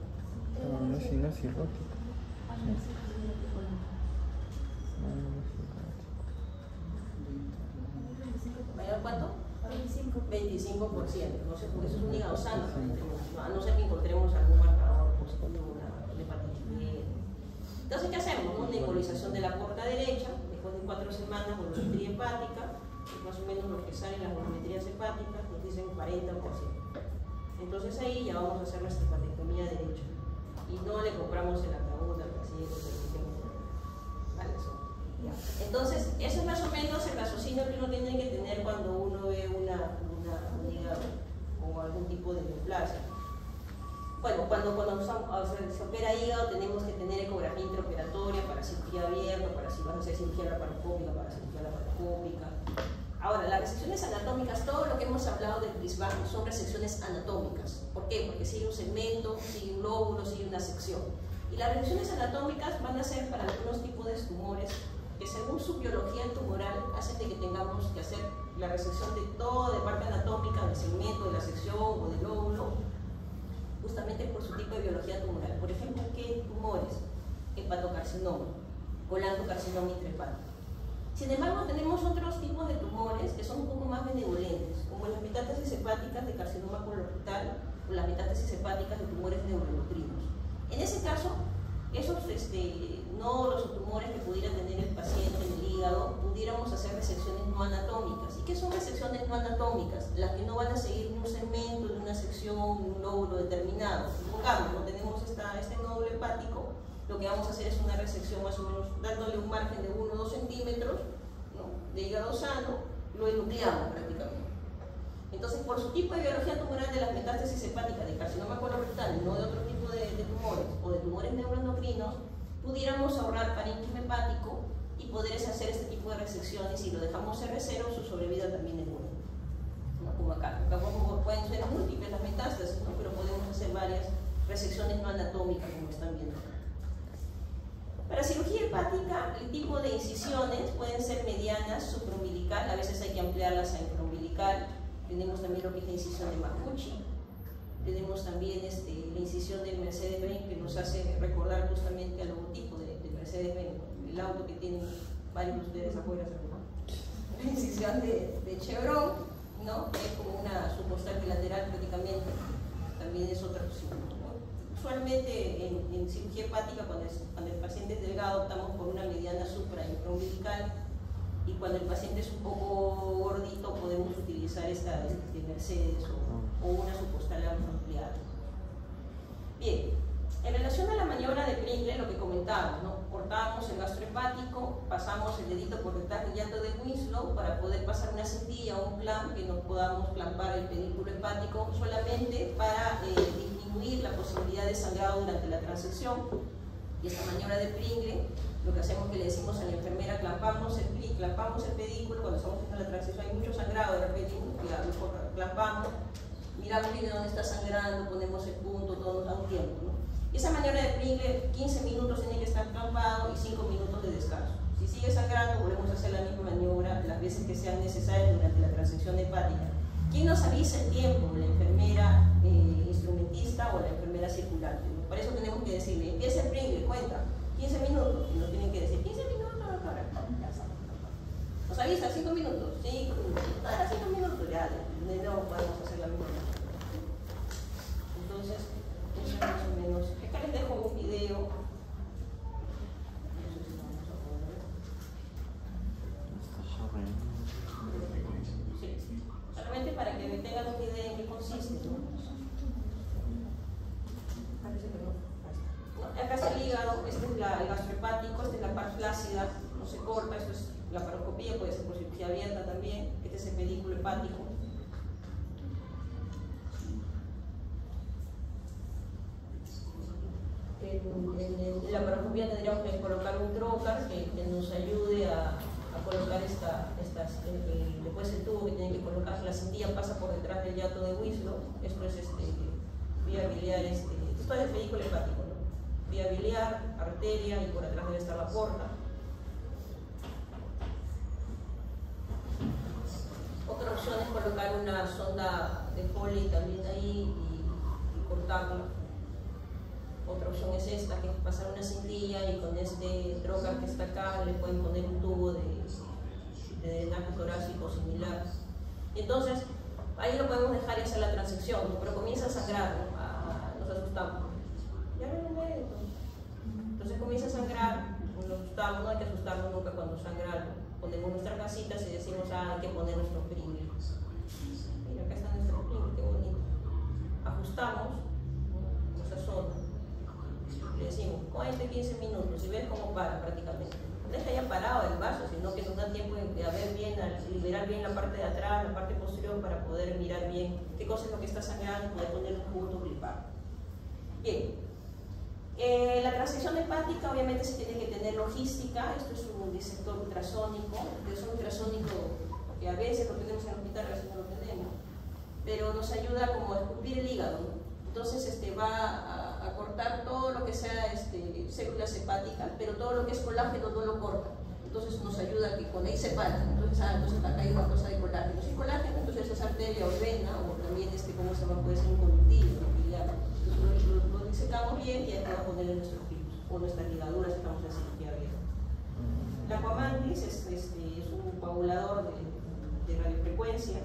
No es cirrótico. ¿Mayor cuánto? 25%. No sé, porque eso es un hígado sano. A no ser que encontremos algún marcador positivo, una hepatitis B. Entonces, ¿qué hacemos? Una embolización de la porta derecha, después de 4 semanas, volumetría hepática, más o menos lo que salen las volumetrías hepáticas, nos dicen 40%. Entonces ahí ya vamos a hacer nuestra hepatectomía derecha. Y no le compramos el ataúd al paciente. Vale, eso. Ya. Entonces, eso es más o menos el raciocinio que uno tiene que tener cuando uno ve un hígado o algún tipo de neoplasia. Bueno, cuando se opera hígado tenemos que tener ecografía intraoperatoria para cirugía abierta, para si vas a hacer cirugía laparoscópica, para cirugía laparoscópica. Ahora, las resecciones anatómicas, todo lo que hemos hablado del Brisbane son resecciones anatómicas. ¿Por qué? Porque sigue un segmento, sigue un lóbulo, sigue una sección. Y las resecciones anatómicas van a ser para algunos tipos de tumores que según su biología tumoral hacen de que tengamos que hacer la resección de toda la parte anatómica del segmento, de la sección o del lóbulo, justamente por su tipo de biología tumoral. Por ejemplo, ¿qué tumores? Hepatocarcinoma, colantocarcinoma intrahepático. Sin embargo, tenemos otros tipos de tumores que son un poco más benevolentes, como las metástasis hepáticas de carcinoma colorectal o las metástasis hepáticas de tumores neuroendocrinos. En ese caso, esos nódulos o tumores que pudiera tener el paciente en el hígado, pudiéramos podríamos hacer resecciones no anatómicas. ¿Y qué son resecciones no anatómicas? Las que no van a seguir ni un segmento, ni una sección, ni un lóbulo determinado. Supongamos, no tenemos este nódulo hepático, lo que vamos a hacer es una resección más o menos dándole un margen de 1 o 2 centímetros, ¿no?, de hígado sano, lo enucleamos prácticamente. Entonces, por su tipo de biología tumoral de las metástasis hepáticas de carcinoma colorectal, no de otro tipo de tumores o de tumores neuroendocrinos, pudiéramos ahorrar parénquima hepático y poder hacer este tipo de resecciones, y lo dejamos R0, su sobrevida también es buena. ¿No? Como acá. Pueden ser múltiples las metástasis, ¿no?, pero podemos hacer varias resecciones no anatómicas, como están viendo. Para cirugía hepática, el tipo de incisiones pueden ser medianas, supraumbilical, a veces hay que ampliarlas a infraumbilical. Tenemos también lo que es la incisión de Macucci, tenemos también la incisión de Mercedes-Benz, que nos hace recordar justamente al logotipo de Mercedes-Benz, el auto que tienen varios de ustedes afuera, la incisión de Chevron, ¿no?, que es como una subcostal bilateral prácticamente, también es otra opción, ¿no? Usualmente en cirugía hepática, cuando el paciente es delgado, optamos por una mediana supra infraumbilical, y cuando el paciente es un poco gordito podemos utilizar esta de Mercedes o una subcostal ampliada. Bien, en relación a la maniobra de Pringle, lo que comentábamos, ¿no?, cortábamos el gastrohepático, pasamos el dedito por detrás del llato de Winslow para poder pasar una cintilla o un clamp, que no podamos clampar el pedículo hepático, solamente para disminuir la posibilidad de sangrado durante la transección. Y esta maniobra de Pringle, lo que hacemos es que le decimos a la enfermera: clampamos el pedículo. Cuando estamos haciendo la transección hay mucho sangrado, de repente lo clampamos, miramos bien de dónde está sangrando, ponemos el punto, todo nos da un tiempo, ¿no? Y esa maniobra de Pringle, 15 minutos tiene que estar clampado y 5 minutos de descanso. Si sigue sangrando, volvemos a hacer la misma maniobra las veces que sean necesarias durante la transección hepática. ¿Quién nos avisa el tiempo? La enfermera instrumentista o la enfermera circulante, ¿no? Por eso tenemos que decirle: empieza el Pringle, cuenta 15 minutos, y nos tienen que decir 15 minutos, doctora. Nos avisa 5 minutos, 5 minutos, 5 minutos, ya no podemos hacer la misma. Entonces, eso es más o menos. Acá les dejo un video. No sé si lo vamos a poder ver. Sí, solamente para que tengan una idea en qué consiste, ¿no? Parece que no. Acá está el hígado, este es el gastrohepático, esta es la parte flácida, no se corta, esto es la laparoscopía, puede ser por cirugía abierta también, este es el pedículo hepático. En la laparoscopía tendríamos que colocar un trocar que nos ayude a colocar después el tubo que tiene que colocar, la cintilla pasa por detrás del llato de Winslow, esto es vía biliar, esto es el pedículo hepático, ¿no? Vía biliar, arteria, y por atrás debe estar la porta. Otra opción es colocar una sonda de Foley también ahí y cortarla. Otra opción es esta, que es pasar una cintilla y con este trocar que está acá le pueden poner un tubo de drenaje torácico similar. Entonces, ahí lo podemos dejar y hacer la transección, ¿no? Pero comienza a sangrar, ¿no? Nos asustamos. Ya no es esto. Entonces comienza a sangrar, nos asustamos, no hay que asustarnos nunca cuando sangra. Ponemos nuestras casitas y decimos: hay que poner nuestro Pringle. Mira, acá está nuestro Pringle, qué bonito. Ajustamos, ¿no?, nuestra zona. Le decimos 15 minutos y ves cómo para prácticamente. No está ya parado el vaso, sino que nos da tiempo de ver bien, liberar bien la parte de atrás, la parte posterior, para poder mirar bien qué cosa es lo que está sangrando y poder poner un punto clipado. Bien. La transección hepática obviamente se tiene que tener logística. Esto es un disector ultrasónico, que es un ultrasónico que a veces lo tenemos en el hospital, a veces no lo tenemos, pero nos ayuda como a escupir el hígado, ¿no? Entonces va a cortar todo lo que sea células hepáticas, pero todo lo que es colágeno no lo corta. Entonces nos ayuda a que con ahí se para. Entonces acá hay una cosa de colágeno. Si colágeno, entonces es arteria o vena, o también ¿cómo se llama? Puede ser un conductivo, ¿no? Entonces lo disecamos bien y ahí vamos a poner nuestros clips o nuestras ligaduras que estamos en la cirugía abierta. La Aquamantis es un coagulador de radiofrecuencia.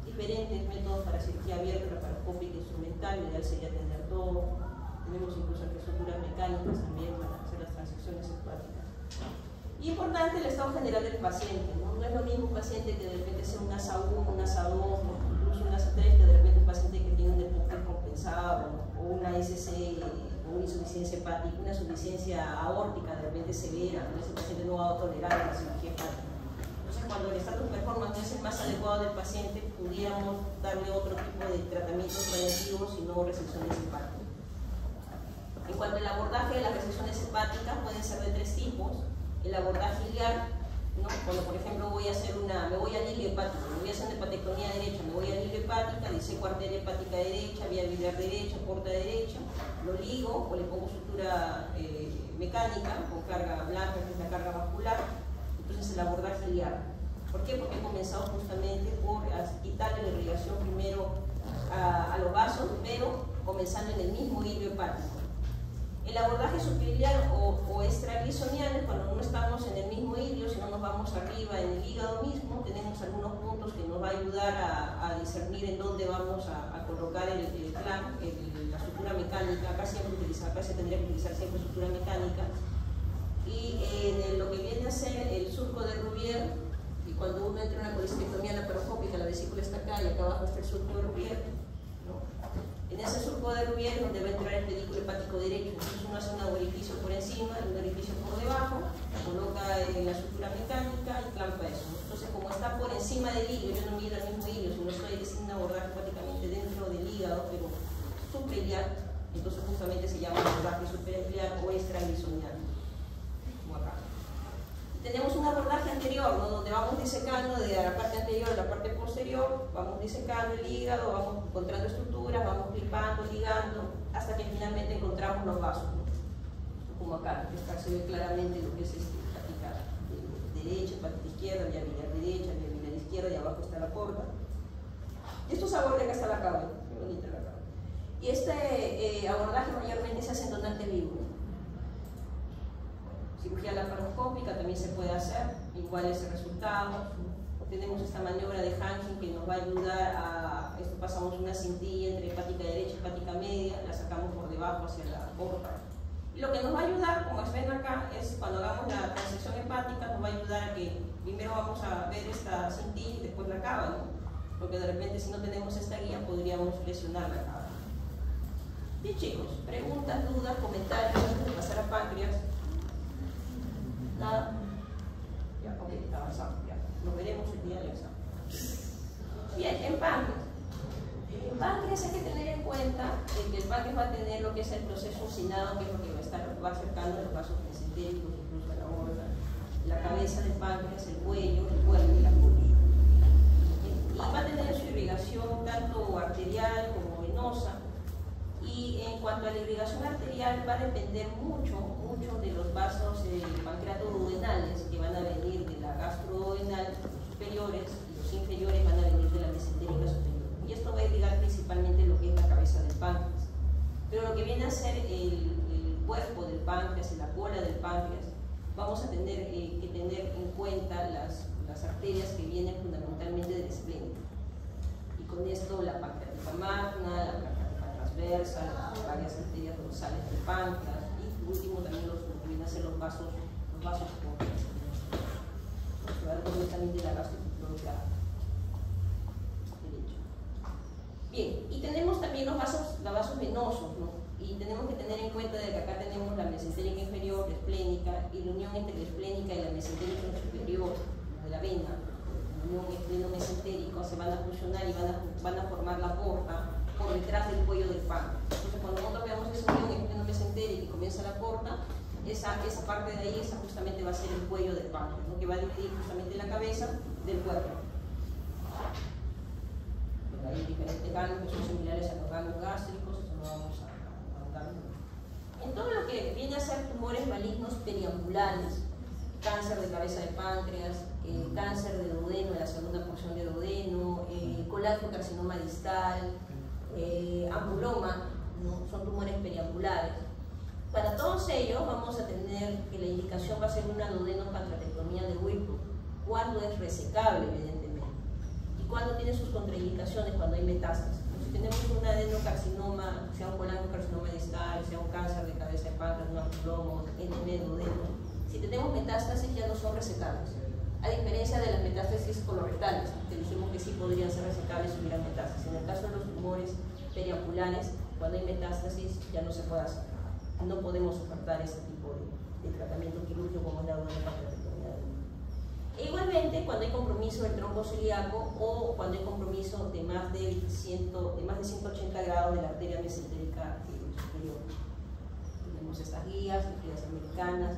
Diferentes métodos para cirugía abierta, laparoscópica, instrumental. Lo ideal sería tener todo. Tenemos incluso estructuras mecánicas también para hacer las transecciones hepáticas. Y importante el estado general del paciente, ¿no? No es lo mismo un paciente que de repente sea un ASA 1, un ASA 2, o incluso un ASA 3, que de repente un paciente que tiene un descompensado, o una SC, o una insuficiencia hepática, una insuficiencia aórtica de repente severa, ¿no? Ese paciente no va a tolerar la cirugía hepática. Entonces, cuando el status performance no es el más adecuado del paciente, pudiéramos darle otro tipo de tratamientos preventivos y no resecciones hepáticas. En cuanto al abordaje de las resecciones hepáticas, pueden ser de 3 tipos. El abordaje iliar, ¿no? Cuando por ejemplo me voy al hilio hepático, me voy a hacer una hepatectomía derecha, me voy al hilio hepática, diseco arteria hepática derecha, vía biliar derecha, porta derecha, lo ligo o le pongo sutura mecánica con carga blanca, que es la carga vascular. Entonces el abordaje iliar. ¿Por qué? Porque he comenzado justamente por quitarle la irrigación primero a los vasos, pero comenzando en el mismo hilio hepático. El abordaje subbiliar o extraglisonial es cuando no estamos en el mismo hilio, sino nos vamos arriba en el hígado mismo. Tenemos algunos puntos que nos va a ayudar a discernir en dónde vamos a colocar el clamp, la sutura mecánica. Acá se tendría que utilizar siempre sutura mecánica. Y en lo que viene a ser el surco de Rubier, y cuando uno entra en una colestectomía laparoscópica, la vesícula está acá y acá abajo está el surco de Rubier, ¿no? En ese surco de Rubier es donde va a entrar el pedículo hepático derecho. Entonces uno hace un orificio por encima y un orificio por debajo, coloca la sutura mecánica y clampa eso. Entonces, como está por encima del hígado, yo no mido el mismo hígado, sino estoy haciendo un abordaje prácticamente dentro del hígado, pero suprailiar, entonces justamente se llama abordaje suprailiar o extraglisonial. Tenemos un abordaje anterior, ¿no? Donde vamos disecando de la parte anterior a la parte posterior, vamos disecando el hígado, vamos encontrando estructuras, vamos clipando, ligando, hasta que finalmente encontramos los vasos, ¿no? Como acá, se ve claramente lo que es hepática derecha, hepática izquierda, vía biliar derecha, vía biliar izquierda, y abajo está la porta. Y esto se aborda acá está la cava, qué bonita la cava. Y este abordaje mayormente se hace en donante vivo. Cirugía laparoscópica también se puede hacer, igual es el resultado. Tenemos esta maniobra de Hankin que nos va a ayudar a, esto pasamos una cintilla entre hepática derecha y hepática media, la sacamos por debajo hacia la porta. Y lo que nos va a ayudar, como ven acá, es cuando hagamos la transección hepática, nos va a ayudar a que primero vamos a ver esta cintilla y después la cava, ¿no? Porque de repente si no tenemos esta guía podríamos lesionar la cava. Bien chicos, preguntas, dudas, comentarios antes de pasar a páncreas. Nada. Ya, ok, avanzamos, ya. Nos veremos el día del examen. Bien, en páncreas. En páncreas hay que tener en cuenta que el páncreas va a tener lo que es el proceso uncinado, que es lo que va acercando a los vasos mesentéricos, incluso a la aorta, la cabeza del páncreas, el cuello, el cuerpo y la pulpa. Y va a tener su irrigación tanto arterial como venosa. Y en cuanto a la irrigación arterial va a depender mucho de los vasos pancreatoduodenales que van a venir de la gastroduodenal superiores y los inferiores van a venir de la mesentérica superior. Y esto va a irrigar principalmente lo que es la cabeza del páncreas. Pero lo que viene a ser el cuerpo del páncreas y la cola del páncreas, vamos a tener que tener en cuenta las arterias que vienen fundamentalmente del esplénico. Y con esto la pancreática magna, la pancreática transversa, varias arterias dorsales del páncreas y por último también los que vienen a ser los vasos córneos. También de la gastroclórica derecha. Bien, y tenemos también los vasos venosos, ¿no? Y tenemos que tener en cuenta de que acá tenemos la mesentérica inferior, la esplénica, y la unión entre la esplénica y la mesentérica superior de la vena, la unión espleno-mesentérica, se van a fusionar y van a formar la porta por detrás del cuello del páncreas. Entonces, cuando nosotros veamos esa unión espleno-mesentérica y comienza la porta, esa parte de ahí, esa justamente va a ser el cuello del páncreas, ¿no? Que va a dividir justamente la cabeza del cuerpo. Bueno, hay diferentes ganglios que son similares a los ganglios gástricos, eso no vamos a ahondar. En todo lo que viene a ser tumores malignos periambulares, cáncer de cabeza de páncreas, cáncer de duodeno, de la segunda porción de duodeno, colangiocarcinoma distal, ambuloma, ¿no? Son tumores periambulares. Para todos ellos vamos a tener que la indicación va a ser una duodenopancreatectomía de Whipple, cuando es resecable, evidentemente, y cuando tiene sus contraindicaciones, cuando hay metástasis. Si tenemos un adenocarcinoma, sea un colangiocarcinoma distal, sea un cáncer de cabeza de páncreas, un ambuloma, NM duodeno, Si tenemos metástasis ya no son resecables, a diferencia de las metástasis colorectales, que dijimos que sí podrían ser resecables si hubiera metástasis. En el caso de los tumores perioculares, cuando hay metástasis ya no se puede hacer, no podemos soportar ese tipo de tratamiento quirúrgico como es la pancreatectomía. Igualmente, cuando hay compromiso del tronco celíaco o cuando hay compromiso de más de 180 grados de la arteria mesentérica superior. Tenemos estas guías americanas.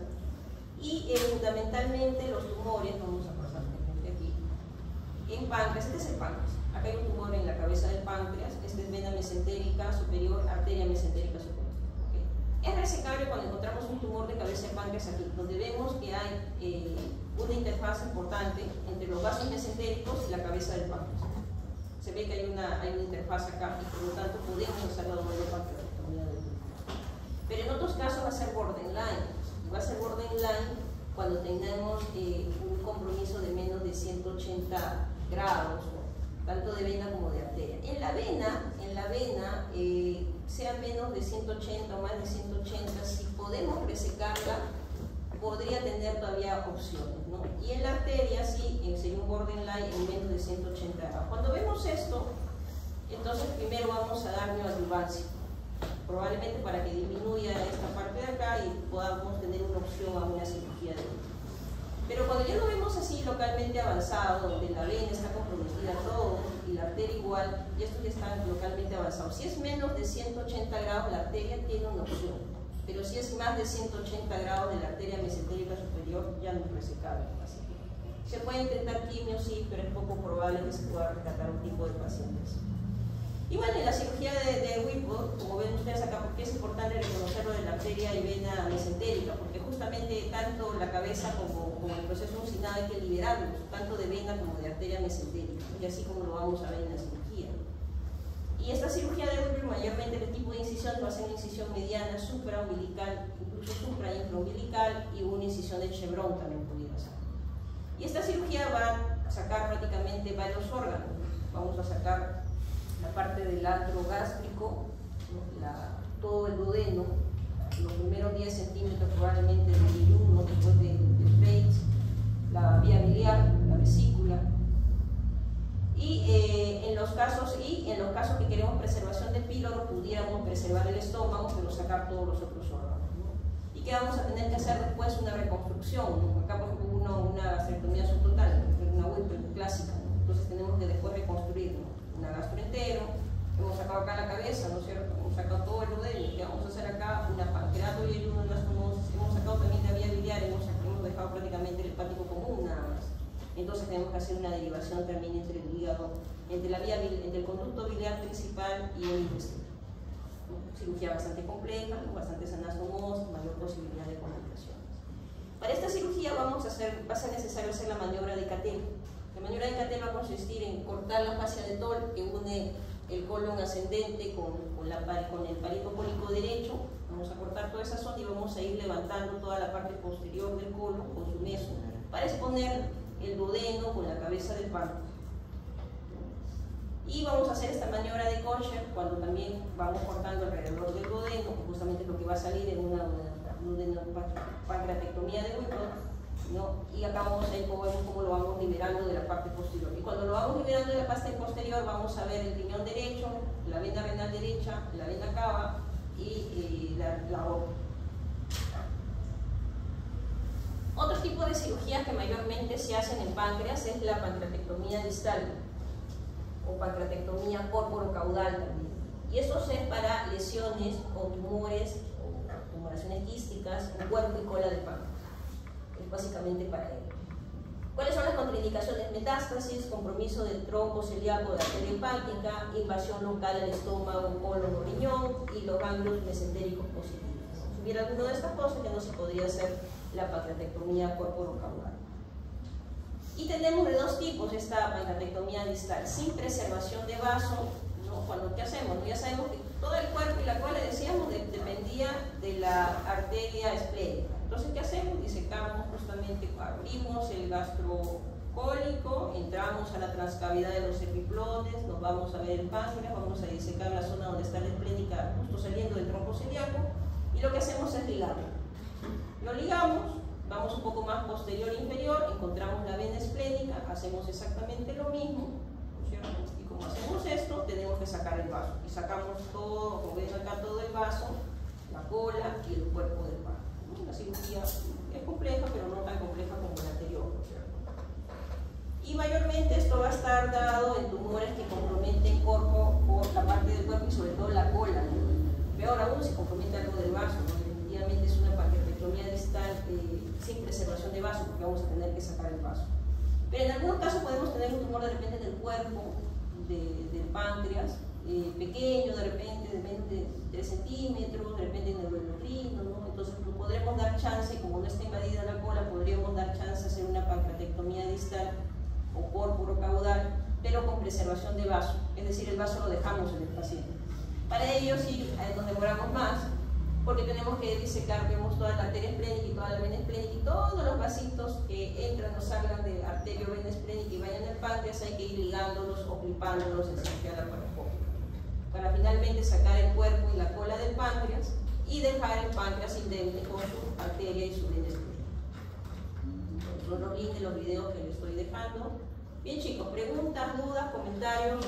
Y fundamentalmente los tumores, vamos a pasar aquí, en páncreas, este es el páncreas. Acá hay un tumor en la cabeza del páncreas, este es vena mesentérica superior, arteria mesentérica superior. ¿Okay? Es resecable cuando encontramos un tumor de cabeza de páncreas aquí, donde vemos que hay una interfaz importante entre los vasos mesentéricos y la cabeza del páncreas. Se ve que hay una interfaz acá y por lo tanto podemos hacer la doble pancreatectomía del tumor. Pero en otros casos va a ser borderline. Va a ser borderline cuando tengamos un compromiso de menos de 180 grados, tanto de vena como de arteria. En la vena sea menos de 180 o más de 180, si podemos resecarla, podría tener todavía opciones, ¿no? Y en la arteria sí, sería un borderline en menos de 180 grados. Cuando vemos esto, entonces primero vamos a dar neoadjuvancia, probablemente para que disminuya esta parte de acá y podamos tener una opción a una cirugía de vena. Pero cuando ya lo vemos así localmente avanzado, donde la vena está comprometida todo y la arteria igual, y estos ya están localmente avanzados. Si es menos de 180 grados, la arteria tiene una opción, pero si es más de 180 grados de la arteria mesentérica superior, ya no es resecable. Así que se puede intentar quimio, sí, pero es poco probable que se pueda rescatar un tipo de pacientes. Y bueno, en la cirugía de Whipple, como ven ustedes acá, porque es importante reconocerlo de la arteria y vena mesentérica, porque justamente tanto la cabeza como el proceso uncinado hay que liberarlos, tanto de vena como de arteria mesentérica, y así como lo vamos a ver en la cirugía. Y esta cirugía de Whipple, mayormente el tipo de incisión va a ser una incisión mediana, supraumbilical, incluso supra-infraumbilical, y una incisión de chevron también pudiera ser. Y esta cirugía va a sacar prácticamente varios órganos. Vamos a sacar la parte del antro gástrico, todo el duodeno, los primeros 10 centímetros probablemente del yeyuno, después del Bates, la vía biliar, la vesícula. Y en los casos que queremos preservación del píloro, pudiéramos preservar el estómago, pero sacar todos los otros órganos, ¿no? ¿Y qué vamos a tener que hacer después? Una reconstrucción, ¿no? Acá por ejemplo una gastrectomía subtotal, una Whipple clásica, ¿no? Entonces tenemos que después reconstruir, ¿no? Una gastro entero, hemos sacado acá la cabeza, ¿no es cierto? Hemos sacado todo el duodeno, que vamos a hacer acá una pancreato y el uno, hemos sacado también la vía biliar, hemos dejado prácticamente el hepático común nada más. Entonces tenemos que hacer una derivación también entre el hígado, entre el conducto biliar principal y el intestino. Cirugía bastante compleja, bastantes anastomos, mayor posibilidad de complicaciones. Para esta cirugía va a ser necesario hacer la maniobra de Catel. La maniobra de Catel va a consistir en cortar la fascia de Toll que une el colon ascendente con el parieto cólico derecho. Vamos a cortar toda esa zona y vamos a ir levantando toda la parte posterior del colon con su meso para exponer el duodeno con la cabeza del páncreas. Y vamos a hacer esta maniobra de Kosher cuando también vamos cortando alrededor del duodeno, justamente lo que va a salir en una pancreatectomía de Whipple, ¿no? Y acá vamos a ver cómo lo vamos liberando de la parte posterior. Y cuando lo vamos liberando de la parte posterior, vamos a ver el riñón derecho, la vena renal derecha, la vena cava y la aorta. Otro tipo de cirugías que mayormente se hacen en páncreas es la pancreatectomía distal o pancreatectomía corporocaudal también. Y eso es para lesiones o tumores o tumoraciones quísticas en cuerpo y cola de páncreas. Es básicamente para ello. ¿Cuáles son las contraindicaciones? Metástasis, compromiso del tronco celíaco de arteria hepática, invasión local al estómago, colon o riñón y los ganglios mesentéricos positivos. Si hubiera alguna de estas cosas, ya no se podría hacer la pancreatectomía corporocaudal. Y tenemos de dos tipos esta pancreatectomía distal, sin preservación de vaso, ¿no? ¿Qué hacemos? Ya sabemos que todo el cuerpo y la cola, decíamos, dependía de la arteria esplénica. Entonces, ¿qué hacemos? Disecamos justamente, abrimos el gastrocólico, entramos a la transcavidad de los epiplones, nos vamos a ver el páncreas, vamos a disecar la zona donde está la esplénica justo saliendo del tronco celíaco, y lo que hacemos es ligarlo. Lo ligamos, Vamos un poco más posterior e inferior, encontramos la vena esplénica, hacemos exactamente lo mismo, ¿no es cierto? Y como hacemos esto, tenemos que sacar el vaso. Y sacamos todo, como ven acá, todo el vaso, la cola y el cuerpo del vaso. La cirugía es compleja, pero no tan compleja como la anterior, ¿no es cierto? Y mayormente esto va a estar dado en tumores que comprometen cuerpo o la parte del cuerpo y sobre todo la cola, ¿no? Peor aún si compromete algo del vaso, ¿no? Definitivamente es una pancreatectomía distal sin preservación de vaso, porque vamos a tener que sacar el vaso. Pero en algunos casos podemos tener un tumor de repente en el cuerpo del páncreas, pequeño, de repente de menos de 3 centímetros, de repente neuroendocrino, ¿no? Entonces podremos dar chance, como no está invadida la cola, podríamos dar chance a hacer una pancreatectomía distal o pórpuro caudal, pero con preservación de vaso, es decir, el vaso lo dejamos en el paciente. Para ello sí nos demoramos más, porque tenemos que disecar, vemos toda la arteria esplénica y toda la vena esplénica y todos los vasitos que entran o salgan de arteria o vena esplénica y vayan al páncreas, hay que ir ligándolos o clipándolos en cirugía laparoscópica para finalmente sacar el cuerpo y la cola del páncreas y dejar el páncreas indemne con su arteria y su vena esplénica. Son los links de los videos que les estoy dejando. Bien chicos, preguntas, dudas, comentarios.